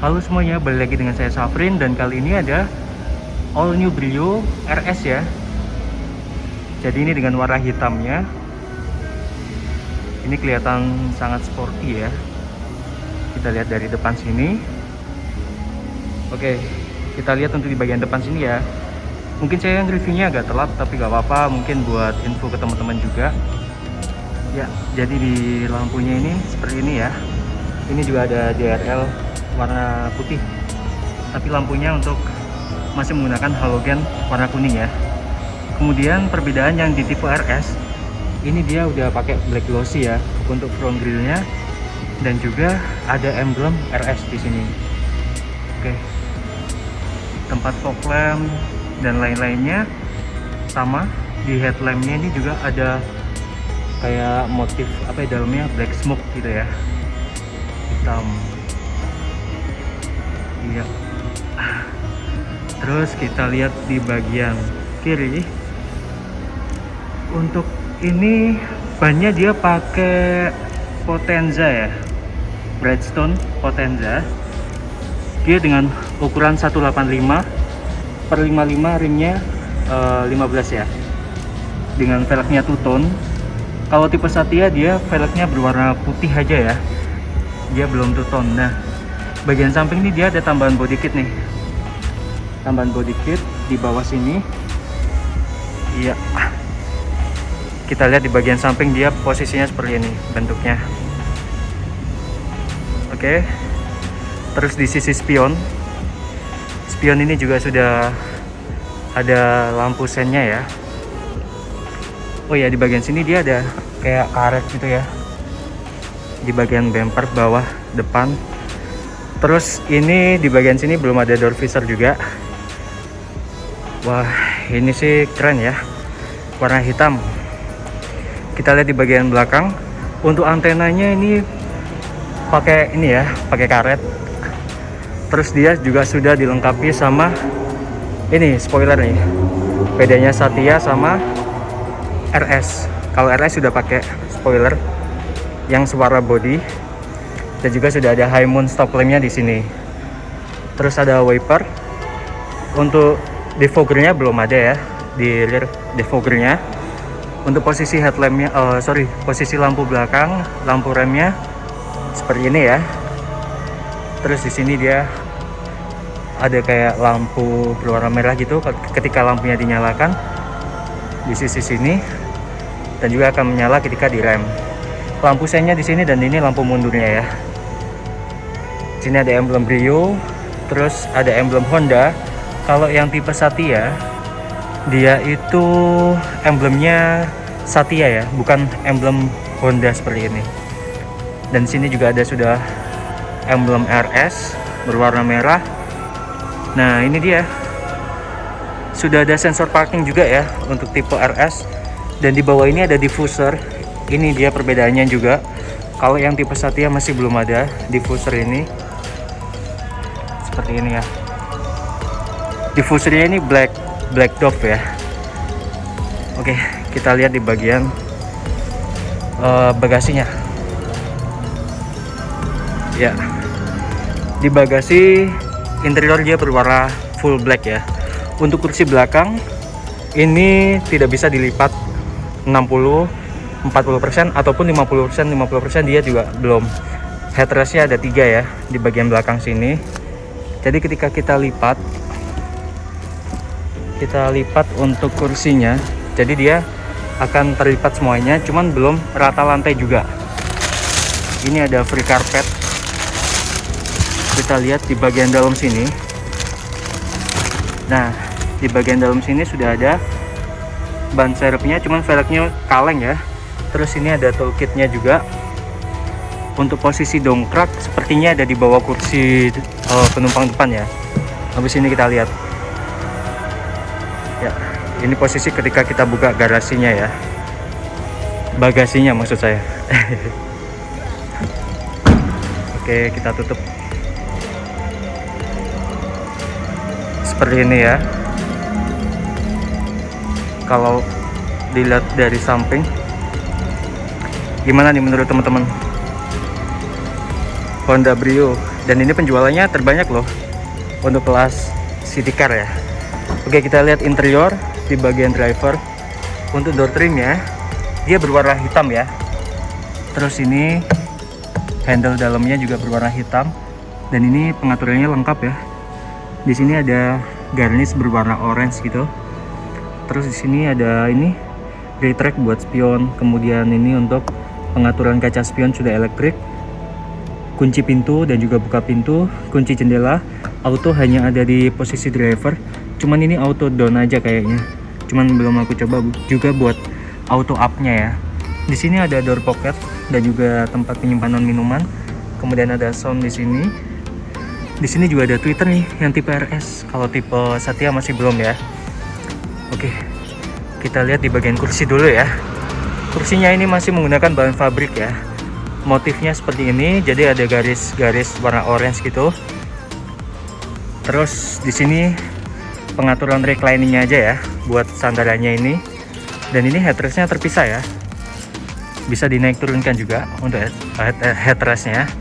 Halo semuanya, balik lagi dengan saya Safrin dan kali ini ada all new Brio RS ya. Jadi ini dengan warna hitamnya. Ini kelihatan sangat sporty ya. Kita lihat dari depan sini. Oke, kita lihat untuk di bagian depan sini ya. Mungkin saya yang reviewnya agak telat, tapi gak apa-apa. Mungkin buat info ke teman-teman juga. Ya, jadi di lampunya ini seperti ini ya. Ini juga ada DRL warna putih. Tapi lampunya untuk masih menggunakan halogen warna kuning ya. Kemudian perbedaan yang di tipe RS ini dia udah pakai black glossy ya untuk front grillnya, dan juga ada emblem RS di sini. Oke, tempat fog lamp dan lain-lainnya sama. Di headlampnya ini juga ada kayak motif apa ya, dalamnya black smoke gitu ya, hitam. Iya. Terus kita lihat di bagian kiri. Untuk ini bannya dia pakai Potenza ya, Bridgestone Potenza. Dia dengan ukuran 185/55, rimnya 15 ya, dengan velgnya two tone. Kalau tipe Satya dia velgnya berwarna putih aja ya, dia belum two tone. Nah, bagian samping ini dia ada tambahan body kit nih, tambahan body kit di bawah sini. Iya, kita lihat di bagian samping dia posisinya seperti ini bentuknya. Oke, terus di sisi spion ini juga sudah ada lampu sennya ya. Oh ya, di bagian sini dia ada kayak karet gitu ya, di bagian bumper bawah depan. Terus ini di bagian sini belum ada door visor juga. Wah, ini sih keren ya, warna hitam. Kita lihat di bagian belakang. Untuk antenanya ini pakai ini ya, pakai karet. Terus dia juga sudah dilengkapi sama ini spoiler nih. Bedanya Satya sama RS. Kalau RS sudah pakai spoiler yang sewarna body, dan juga sudah ada high mount stop lampnya di sini. Terus ada wiper. Untuk defoggernya belum ada ya, di rear defoggernya. Untuk posisi headlampnya, posisi lampu belakang, lampu remnya seperti ini ya. Terus di sini dia ada kayak lampu berwarna merah gitu ketika lampunya dinyalakan di sisi sini, dan juga akan menyala ketika direm. Lampu sennya di sini, dan ini lampu mundurnya ya. Di sini ada emblem Brio, terus ada emblem Honda. Kalau yang tipe Satya dia itu emblemnya Satya ya, bukan emblem Honda seperti ini. Dan sini juga ada sudah emblem RS berwarna merah. Nah, ini dia. Sudah ada sensor parking juga ya untuk tipe RS. Dan di bawah ini ada diffuser. Ini dia perbedaannya juga. Kalau yang tipe Satya masih belum ada diffuser ini. Seperti ini ya. Diffusernya ini black dove ya. Oke, kita lihat di bagian bagasinya. Ya, di bagasi interior dia berwarna full black ya. Untuk kursi belakang ini tidak bisa dilipat 60-40% ataupun 50% dia juga belum. Headrestnya ada 3 ya di bagian belakang sini. Jadi ketika kita lipat untuk kursinya, jadi dia akan terlipat semuanya, cuman belum rata lantai juga. Ini ada free carpet. Kita lihat di bagian dalam sini. Nah, di bagian dalam sini sudah ada ban serepnya, cuman velgnya kaleng ya. Terus ini ada toolkitnya juga. Untuk posisi dongkrak sepertinya ada di bawah kursi penumpang depan ya. Habis ini kita lihat. Ya, ini posisi ketika kita buka garasinya ya. Bagasinya maksud saya. Oke, kita tutup. Seperti ini ya. Kalau dilihat dari samping, gimana nih menurut teman-teman? Honda Brio Dan ini penjualannya terbanyak loh untuk kelas city car ya. Oke, kita lihat interior di bagian driver. Untuk door trimnya dia berwarna hitam ya. Terus ini handle dalamnya juga berwarna hitam. Dan ini pengaturannya lengkap ya. Di sini ada garnish berwarna orange gitu. Terus di sini ada ini retract buat spion. Kemudian ini untuk pengaturan kaca spion sudah elektrik. Kunci pintu dan juga buka pintu. Kunci jendela auto hanya ada di posisi driver. Cuman ini auto down aja kayaknya. Cuman belum aku coba juga buat auto up-nya ya. Di sini ada door pocket dan juga tempat penyimpanan minuman. Kemudian ada sound di sini. Di sini juga ada tweeter nih yang tipe RS. Kalau tipe Satya masih belum ya. Oke, kita lihat di bagian kursi dulu ya. Kursinya ini masih menggunakan bahan fabrik ya. Motifnya seperti ini, jadi ada garis-garis warna orange gitu. Terus di sini pengaturan reclining-nya aja ya, buat sandarannya ini. Dan ini headrest-nya terpisah ya. Bisa dinaik turunkan juga untuk headrest-nya.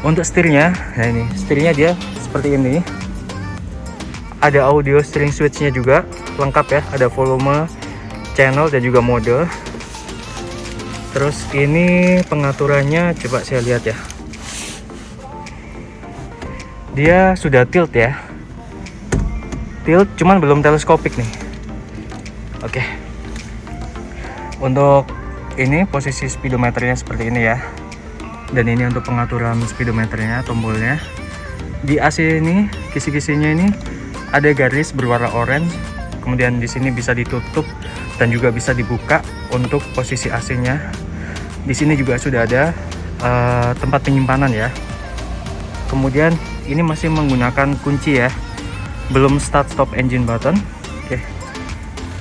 Untuk setirnya, nah ini setirnya dia seperti ini. Ada audio steering switch-nya juga lengkap ya, ada volume, channel dan juga mode. Terus ini pengaturannya coba saya lihat ya. Dia sudah tilt ya. Tilt cuman belum teleskopik nih. Oke. Untuk ini posisi speedometernya seperti ini ya. Dan ini untuk pengaturan speedometernya, tombolnya. Di AC ini, kisi-kisinya ini ada garis berwarna orange. Kemudian di sini bisa ditutup dan juga bisa dibuka untuk posisi AC-nya. Di sini juga sudah ada tempat penyimpanan ya. Kemudian ini masih menggunakan kunci ya. Belum start stop engine button. Oke.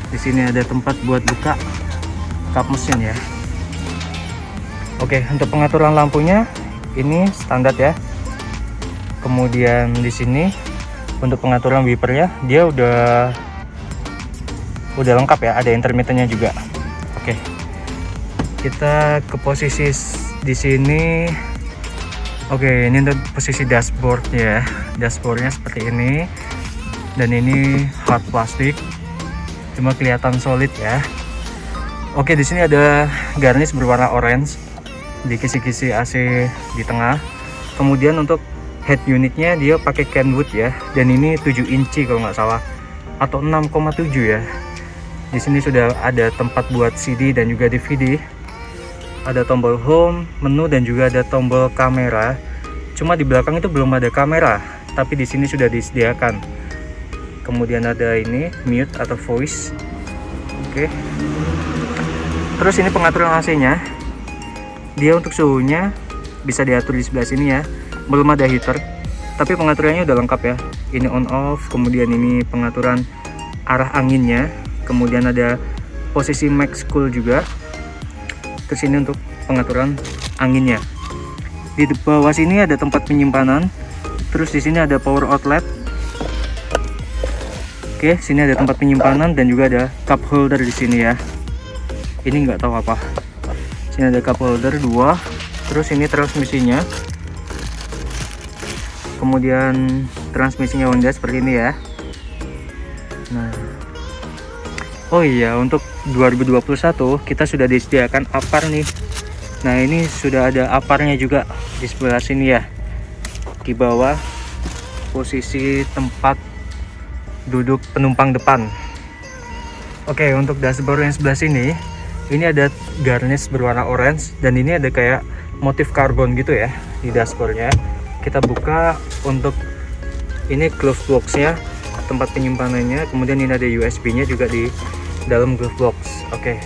Di sini ada tempat buat buka kap mesin ya. Oke, untuk pengaturan lampunya ini standar ya. Kemudian di sini untuk pengaturan wipernya dia udah lengkap ya, ada intermittennya juga. Oke. Kita ke posisi di sini. Oke, ini untuk posisi dashboard ya. Dashboardnya seperti ini. Dan ini hard plastik. Cuma kelihatan solid ya. Oke, di sini ada garnish berwarna orange di kisi-kisi AC di tengah. Kemudian untuk head unitnya dia pakai Kenwood ya, dan ini 7 inci kalau nggak salah, atau 6,7 ya. Di sini sudah ada tempat buat CD dan juga DVD. Ada tombol home, menu dan juga ada tombol kamera. Cuma di belakang itu belum ada kamera, tapi di sini sudah disediakan. Kemudian ada ini mute atau voice. Oke. Terus ini pengaturan AC-nya. Dia untuk suhunya bisa diatur di sebelah sini ya. Belum ada heater, tapi pengaturannya udah lengkap ya. Ini on off, kemudian ini pengaturan arah anginnya, kemudian ada posisi max cool juga. Terus ini untuk pengaturan anginnya. Di bawah sini ada tempat penyimpanan. Terus di sini ada power outlet. Oke, sini ada tempat penyimpanan dan juga ada cup holder di sini ya. Ini nggak tahu apa. Sini ada cup holder 2. Terus ini transmisinya. Kemudian transmisinya Honda seperti ini ya. Nah, oh iya, untuk 2021 kita sudah disediakan apar nih. Nah, ini sudah ada aparnya juga di sebelah sini ya. Di bawah posisi tempat duduk penumpang depan. Oke, untuk dashboard yang sebelah sini ini ada garnish berwarna orange, dan ini ada kayak motif karbon gitu ya di dashboardnya. Kita buka untuk ini glove box-nya, tempat penyimpanannya. Kemudian ini ada USB-nya juga di dalam glove box. Oke.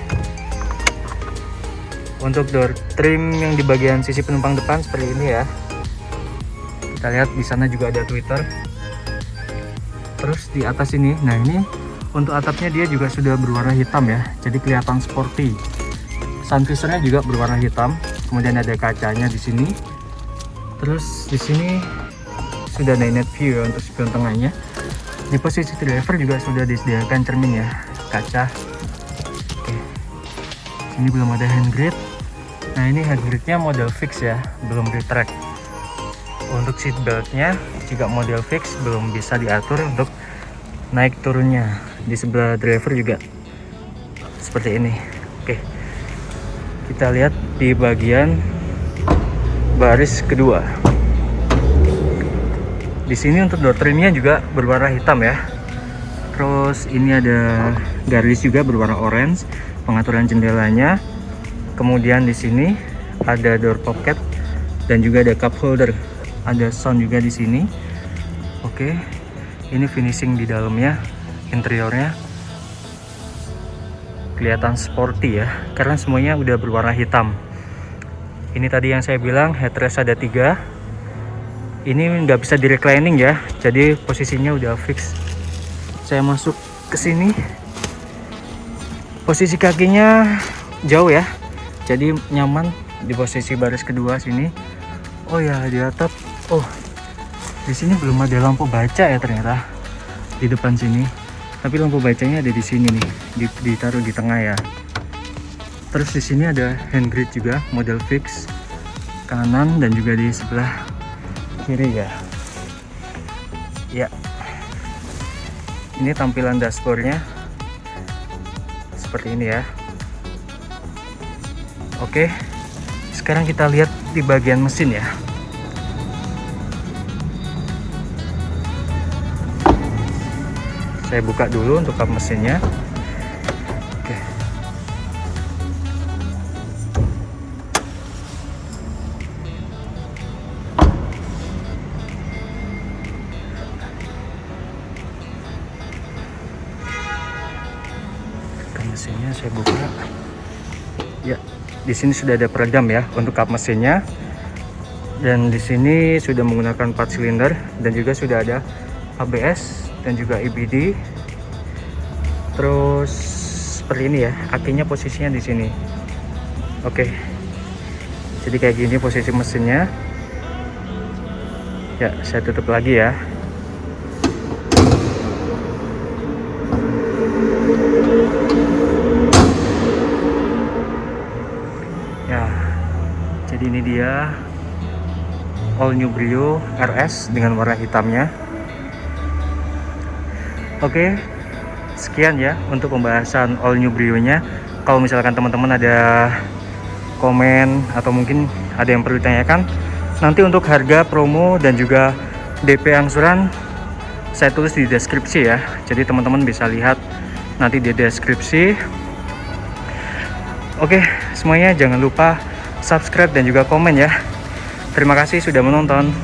Untuk door trim yang di bagian sisi penumpang depan seperti ini ya. Kita lihat di sana juga ada tweeter. Terus di atas ini, nah ini untuk atapnya dia juga sudah berwarna hitam ya, jadi kelihatan sporty. Sun visor-nya juga berwarna hitam. Kemudian ada kacanya di sini. Terus di sini sudah ada night view ya untuk spion tengahnya. Di posisi driver juga sudah disediakan cermin ya, kaca. Oke. Sini belum ada handgrip. Nah, ini handgripnya model fix ya, belum retract. Untuk seat beltnya juga model fix, belum bisa diatur untuk naik turunnya. Di sebelah driver juga seperti ini. Oke, kita lihat di bagian baris kedua. Di sini untuk door trimnya juga berwarna hitam ya. Terus ini ada garis juga berwarna orange, pengaturan jendelanya. Kemudian di sini ada door pocket dan juga ada cup holder. Ada sound juga di sini. Oke. Ini finishing di dalamnya, interiornya kelihatan sporty ya, karena semuanya udah berwarna hitam. Ini tadi yang saya bilang headrest ada 3. Ini nggak bisa di reclining ya, jadi posisinya udah fix. Saya masuk ke sini, posisi kakinya jauh ya, jadi nyaman di posisi baris kedua sini. Oh ya, di atap, oh di sini belum ada lampu baca ya ternyata di depan sini, tapi lampu bacanya ada di sini nih, ditaruh di tengah ya. Terus di sini ada handbrake juga model fix kanan dan juga di sebelah kiri ya. Ya, ini tampilan dashboardnya seperti ini ya. Oke, sekarang kita lihat di bagian mesin ya. Saya buka dulu untuk kap mesinnya. Oke. Kap mesinnya saya buka. Ya, di sini sudah ada peredam ya untuk kap mesinnya. Dan di sini sudah menggunakan 4 silinder dan juga sudah ada ABS dan juga EBD. Terus seperti ini ya, akinya posisinya di sini. Oke, jadi kayak gini posisi mesinnya. Ya, saya tutup lagi ya. Ya, jadi ini dia all new Brio RS dengan warna hitamnya. Oke, sekian ya untuk pembahasan all new Brio-nya. Kalau misalkan teman-teman ada komen atau mungkin ada yang perlu ditanyakan, nanti untuk harga promo dan juga DP angsuran saya tulis di deskripsi ya. Jadi teman-teman bisa lihat nanti di deskripsi. Oke, semuanya jangan lupa subscribe dan juga komen ya. Terima kasih sudah menonton.